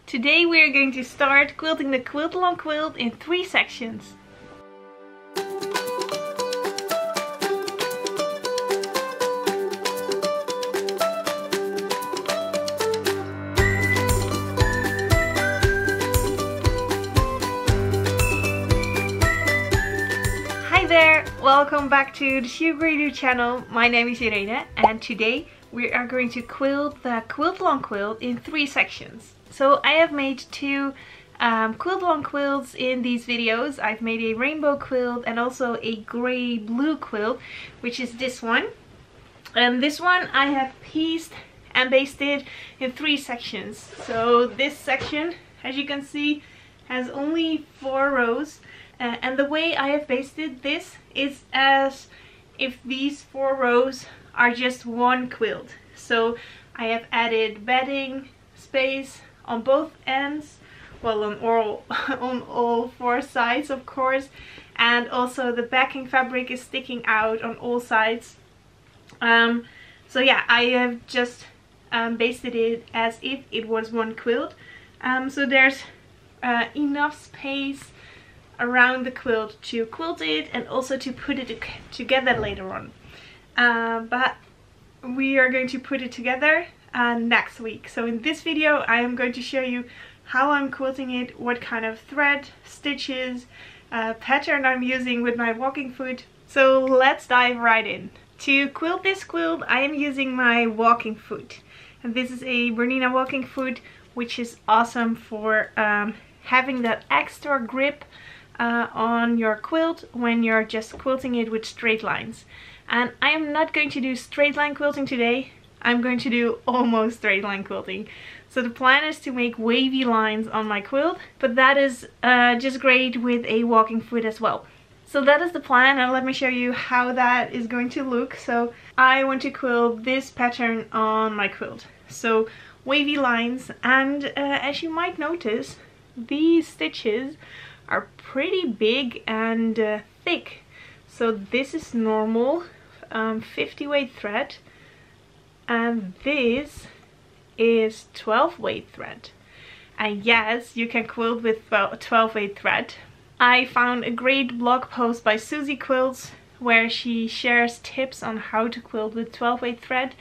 Today we are going to start quilting the quilt along quilt in 3 sections. Hi there, welcome back to the Sugaridoo channel. My name is Irene and today we are going to quilt the quilt along quilt in 3 sections. So I have made 2 quilt along quilts in these videos. I've made a rainbow quilt and also a grey blue quilt, which is this one. And this one I have pieced and basted in 3 sections. So this section, as you can see, has only 4 rows. And the way I have basted this is as if these 4 rows are just one quilt. So I have added bedding space on both ends, well, on all 4 sides of course, and also the backing fabric is sticking out on all sides. So yeah, I have just basted it as if it was one quilt. So there's enough space around the quilt to quilt it and also to put it together later on. But we are going to put it together next week. So in this video I am going to show you how I'm quilting it, what kind of thread, stitches, pattern I'm using with my walking foot. So let's dive right in. To quilt this quilt I am using my walking foot, and this is a Bernina walking foot, which is awesome for having that extra grip on your quilt when you're just quilting it with straight lines. And I am not going to do straight line quilting today. I'm going to do almost straight line quilting. So the plan is to make wavy lines on my quilt, but that is just great with a walking foot as well. So that is the plan, and let me show you how that is going to look. So I want to quilt this pattern on my quilt. So wavy lines, and as you might notice, these stitches are pretty big and thick. So this is normal 50 weight thread, and this is 12 weight thread. And yes, you can quilt with 12 weight thread. I found a great blog post by Suzy Quilts where she shares tips on how to quilt with 12 weight thread,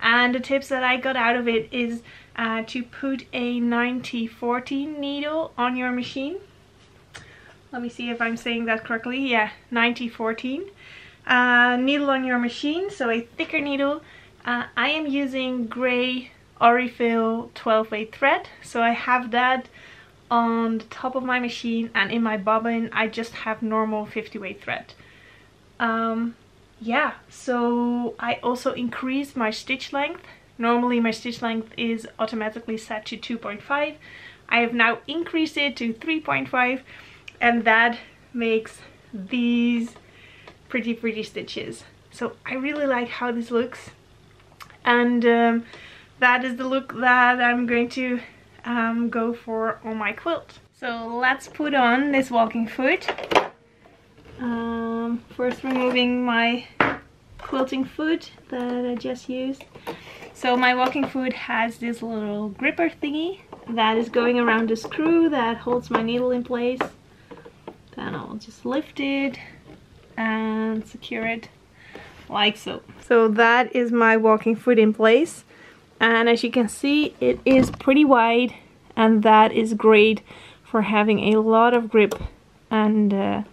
and the tips that I got out of it is to put a 90-14 needle on your machine. Let me see if I'm saying that correctly. Yeah, 90-14 needle on your machine, so a thicker needle. I am using grey Aurifil 12 weight thread, so I have that on the top of my machine, and in my bobbin I just have normal 50 weight thread. Yeah, so I also increased my stitch length. Normally my stitch length is automatically set to 2.5. I have now increased it to 3.5, and that makes these pretty stitches. So I really like how this looks, and that is the look that I'm going to go for on my quilt. So let's put on this walking foot. First removing my quilting foot that I just used. So my walking foot has this little gripper thingy that is going around the screw that holds my needle in place. Then I'll just lift it and secure it like so. So that is my walking foot in place, and as you can see it is pretty wide, and that is great for having a lot of grip and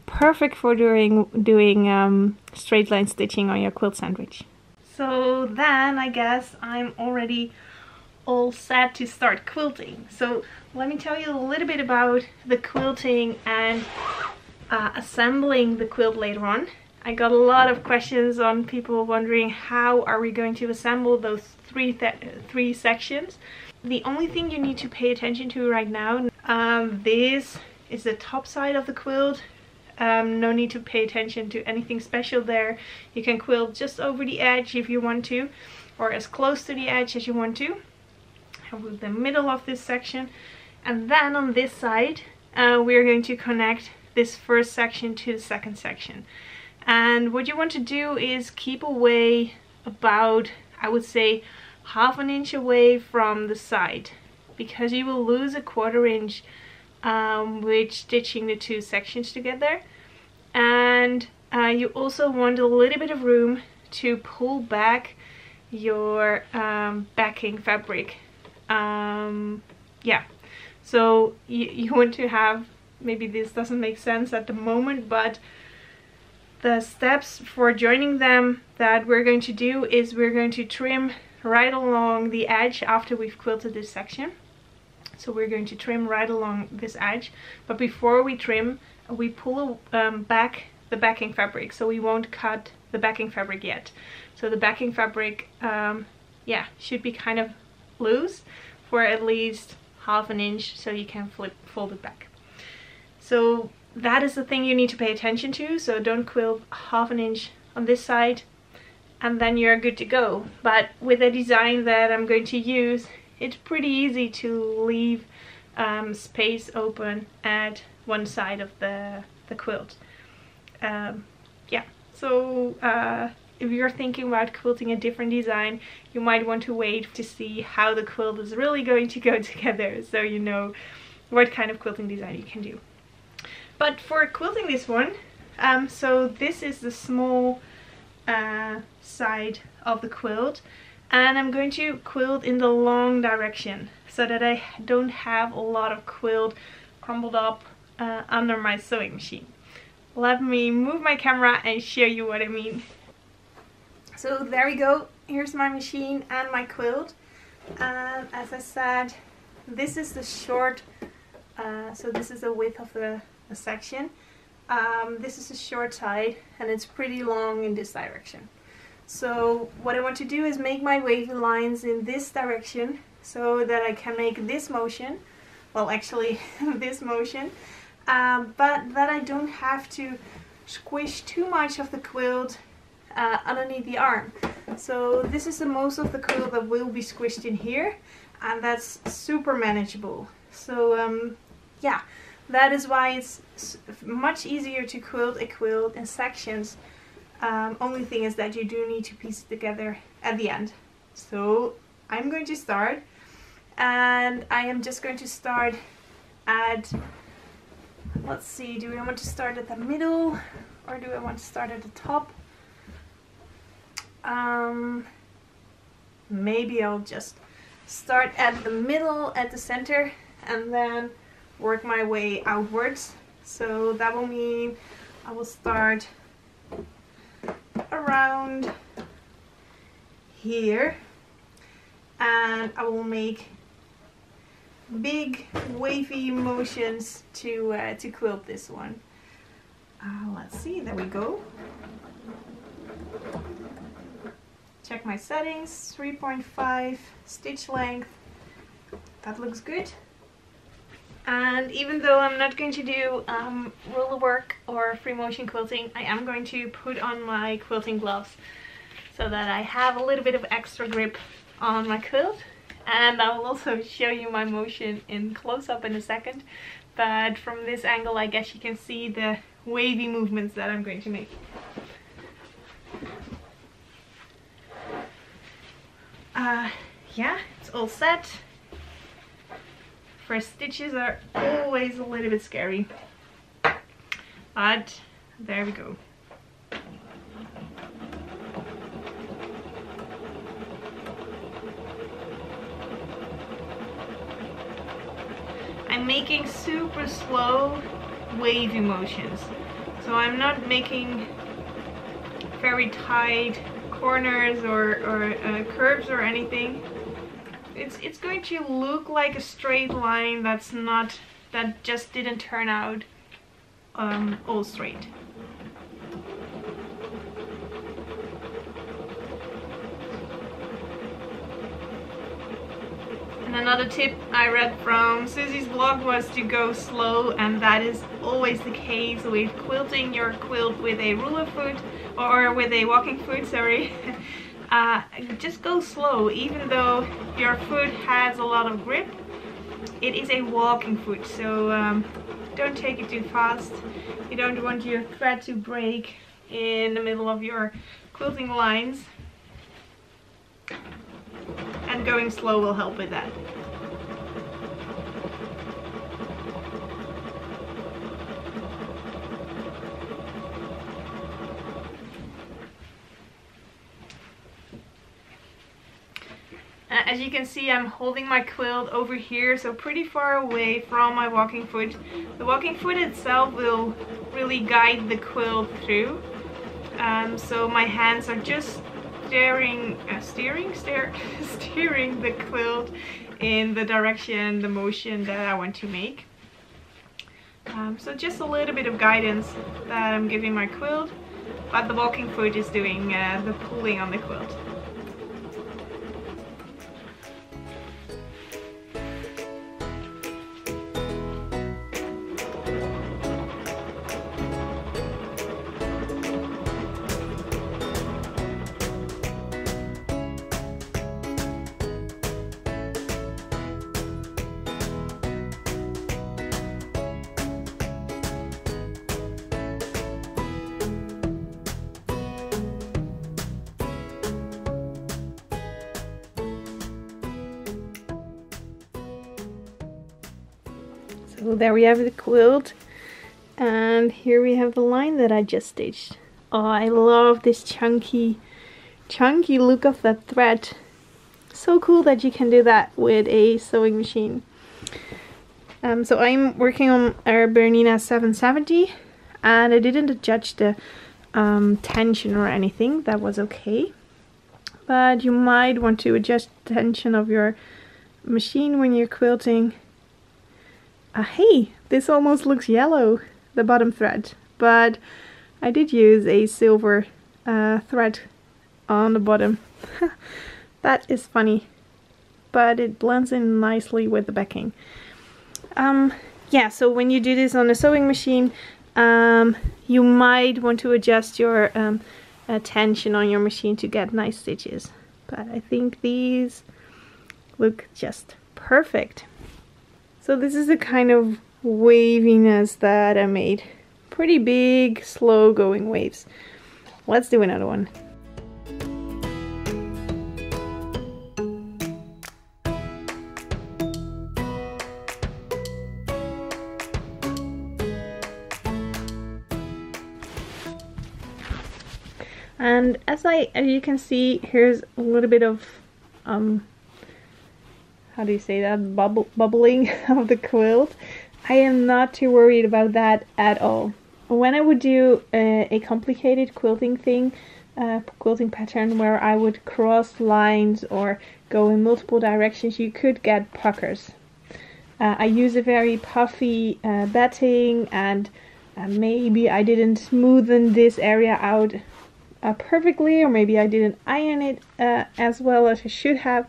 perfect for doing straight line stitching on your quilt sandwich. So then I guess I'm already all set to start quilting. So let me tell you a little bit about the quilting and assembling the quilt later on. I got a lot of questions on people wondering how are we going to assemble those three sections. The only thing you need to pay attention to right now, this is the top side of the quilt. No need to pay attention to anything special there. You can quilt just over the edge if you want to, or as close to the edge as you want to. With the middle of this section, and then on this side we're going to connect this first section to the second section. And what you want to do is keep away about, I would say, half an inch away from the side. because you will lose a 1/4 inch with stitching the two sections together. And you also want a little bit of room to pull back your backing fabric. Yeah, so you want to have, maybe this doesn't make sense at the moment, but the steps for joining them that we're going to do is we're going to trim right along the edge after we've quilted this section. So we're going to trim right along this edge, but before we trim, we pull back the backing fabric, so we won't cut the backing fabric yet. So the backing fabric, yeah, should be kind of loose for at least 1/2 inch, so you can fold it back. So that is the thing you need to pay attention to. So don't quilt 1/2 inch on this side and then you're good to go. But with the design that I'm going to use, it's pretty easy to leave space open at one side of the quilt. Yeah, so if you're thinking about quilting a different design, you might want to wait to see how the quilt is really going to go together, so you know what kind of quilting design you can do. But for quilting this one, so this is the small side of the quilt, and I'm going to quilt in the long direction so that I don't have a lot of quilt crumbled up under my sewing machine. Let me move my camera and show you what I mean. So there we go, here's my machine and my quilt, and as I said, this is the short, so this is the width of the section. This is the short side and it's pretty long in this direction. So what I want to do is make my wavy lines in this direction so that I can make this motion, well actually this motion, but that I don't have to squish too much of the quilt underneath the arm. So this is the most of the quilt that will be squished in here, and that's super manageable. So yeah, that is why it's much easier to quilt a quilt in sections. Only thing is that you do need to piece it together at the end. So I'm going to start, and I am just going to start at, let's see, do I want to start at the middle or do I want to start at the top? Maybe I'll just start at the middle, at the center, and then work my way outwards. So that will mean I will start around here and I will make big wavy motions to quilt this one. Let's see, there we go. Check my settings, 3.5 stitch length, that looks good. And even though I'm not going to do ruler work or free motion quilting, I am going to put on my quilting gloves so that I have a little bit of extra grip on my quilt. And I will also show you my motion in close-up in a second, but from this angle I guess you can see the wavy movements that I'm going to make. Yeah, it's all set. First stitches are always a little bit scary, but there we go. I'm making super slow wavy motions, so I'm not making very tight corners or curves or anything. It's going to look like a straight line that just didn't turn out all straight. And another tip I read from Suzy's blog was to go slow, and that is always the case with quilting your quilt with a ruler foot or with a walking foot, sorry. Just go slow, even though your foot has a lot of grip. It is a walking foot, so don't take it too fast. You don't want your thread to break in the middle of your quilting lines, and going slow will help with that. As you can see, I'm holding my quilt over here, so pretty far away from my walking foot. The walking foot itself will really guide the quilt through. So my hands are just steering the quilt in the direction, the motion that I want to make. So just a little bit of guidance that I'm giving my quilt, but the walking foot is doing the pulling on the quilt. So there we have the quilt, and here we have the line that I just stitched. Oh, I love this chunky look of that thread. So cool that you can do that with a sewing machine. So I'm working on our Bernina 770, and I didn't adjust the tension or anything. That was okay, but you might want to adjust the tension of your machine when you're quilting. Hey, this almost looks yellow, the bottom thread, but I did use a silver thread on the bottom. That is funny, but it blends in nicely with the backing. Yeah, so when you do this on a sewing machine, you might want to adjust your tension on your machine to get nice stitches, but I think these look just perfect. So this is the kind of waviness that I made. Pretty big, slow going waves. Let's do another one. And as you can see, here's a little bit of how do you say that, bubbling of the quilt. I am not too worried about that at all. When I would do a complicated quilting thing, quilting pattern where I would cross lines or go in multiple directions, you could get puckers. I use a very puffy batting, and maybe I didn't smoothen this area out perfectly, or maybe I didn't iron it as well as I should have.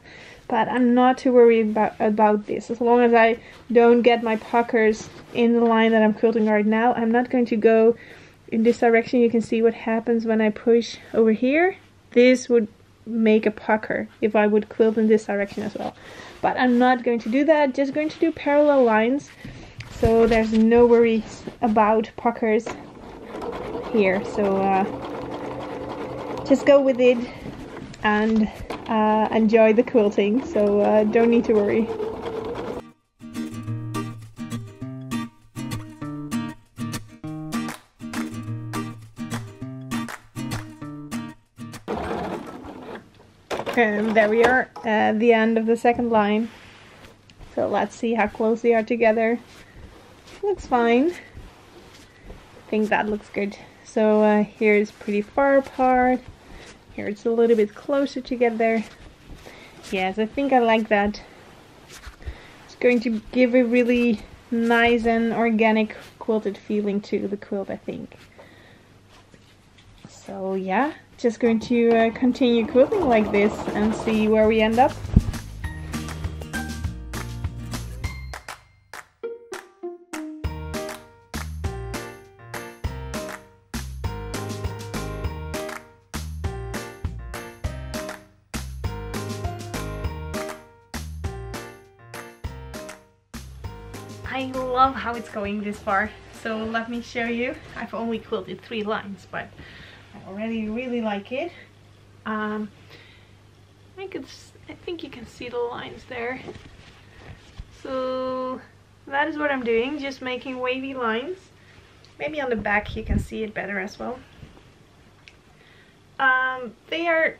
But I'm not too worried about this. As long as I don't get my puckers in the line that I'm quilting right now, I'm not going to go in this direction. You can see what happens when I push over here. This would make a pucker if I would quilt in this direction as well. But I'm not going to do that, just going to do parallel lines. So there's no worries about puckers here. So just go with it and enjoy the quilting, so don't need to worry. And there we are at the end of the second line. So let's see how close they are together. Looks fine. I think that looks good. So here's pretty far apart. Here it's a little bit closer together. Yes, I think I like that. It's going to give a really nice and organic quilted feeling to the quilt, I think. So yeah, just going to continue quilting like this and see where we end up. I love how it's going this far, so let me show you. I've only quilted 3 lines, but I already really like it. I think you can see the lines there. So that is what I'm doing, just making wavy lines. Maybe on the back you can see it better as well. They are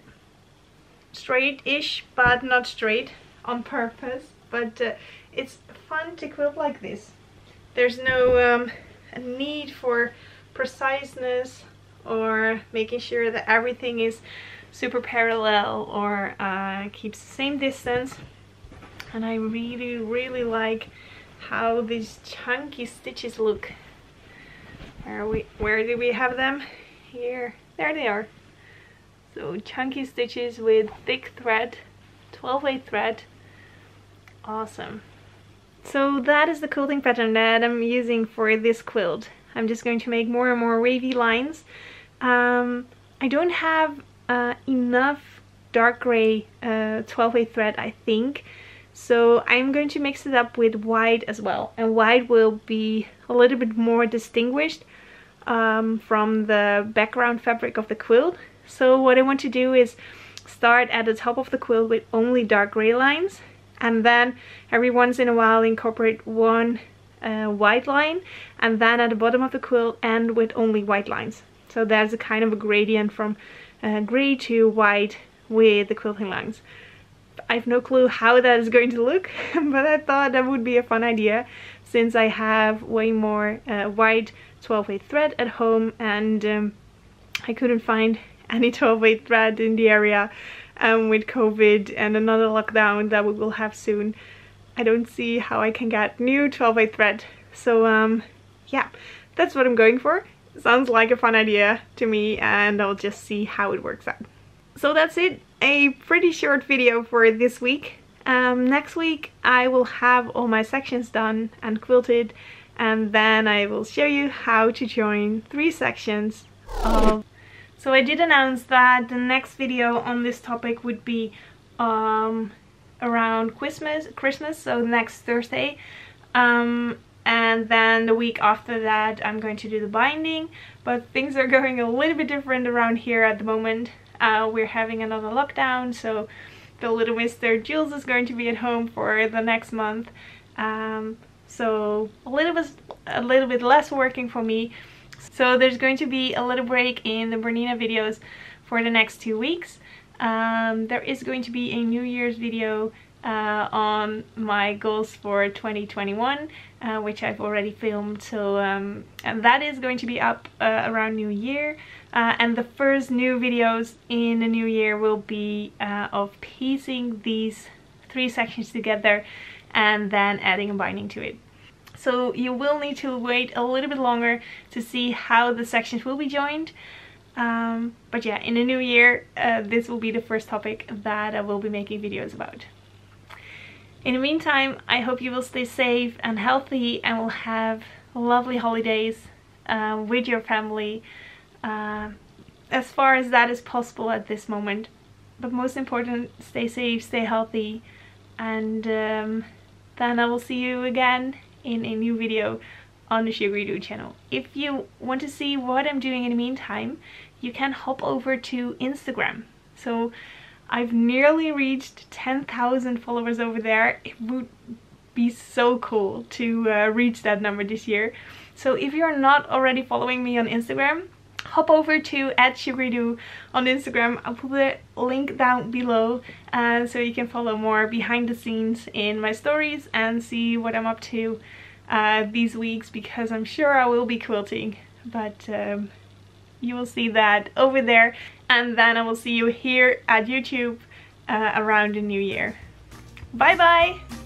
straight-ish, but not straight on purpose. But it's fun to quilt like this. There's no need for preciseness or making sure that everything is super parallel or keeps the same distance. And I really like how these chunky stitches look. Where do we have them? Here, there they are. So chunky stitches with thick thread, 12-weight thread. Awesome. So that is the quilting pattern that I'm using for this quilt. I'm just going to make more and more wavy lines. I don't have enough dark gray 12-weight thread, I think. So I'm going to mix it up with white as well. And white will be a little bit more distinguished from the background fabric of the quilt. So what I want to do is start at the top of the quilt with only dark gray lines, and then every once in a while incorporate one white line, and then at the bottom of the quilt end with only white lines. So there's a kind of a gradient from gray to white with the quilting lines. I have no clue how that is going to look, but I thought that would be a fun idea since I have way more white 12-weight thread at home, and I couldn't find any 12-weight thread in the area with COVID and another lockdown that we will have soon. I don't see how I can get new 12-weight thread. So yeah, that's what I'm going for. Sounds like a fun idea to me, and I'll just see how it works out. So that's it. A pretty short video for this week. Next week I will have all my sections done and quilted, and then I will show you how to join 3 sections of... So I did announce that the next video on this topic would be around Christmas, so next Thursday. And then the week after that I'm going to do the binding, but things are going a little bit different around here at the moment. We're having another lockdown, so the little Mr. Jules is going to be at home for the next month. So a little bit less working for me. So there's going to be a little break in the Bernina videos for the next 2 weeks. There is going to be a New Year's video on my goals for 2021, which I've already filmed. So and that is going to be up around New Year. And the first new videos in the new year will be of piecing these 3 sections together and then adding a binding to it. So you will need to wait a little bit longer to see how the sections will be joined. But yeah, in the new year, this will be the first topic that I will be making videos about. In the meantime, I hope you will stay safe and healthy and will have lovely holidays with your family, as far as that is possible at this moment. But most important, stay safe, stay healthy, and then I will see you again in a new video on the Sugaridoo channel. If you want to see what I'm doing in the meantime, you can hop over to Instagram. So I've nearly reached 10,000 followers over there. It would be so cool to reach that number this year. So if you're not already following me on Instagram, hop over to @Sugaridoo on Instagram. I'll put the link down below so you can follow more behind the scenes in my stories and see what I'm up to these weeks, because I'm sure I will be quilting, but you will see that over there, and then I will see you here at YouTube around the new year. Bye bye!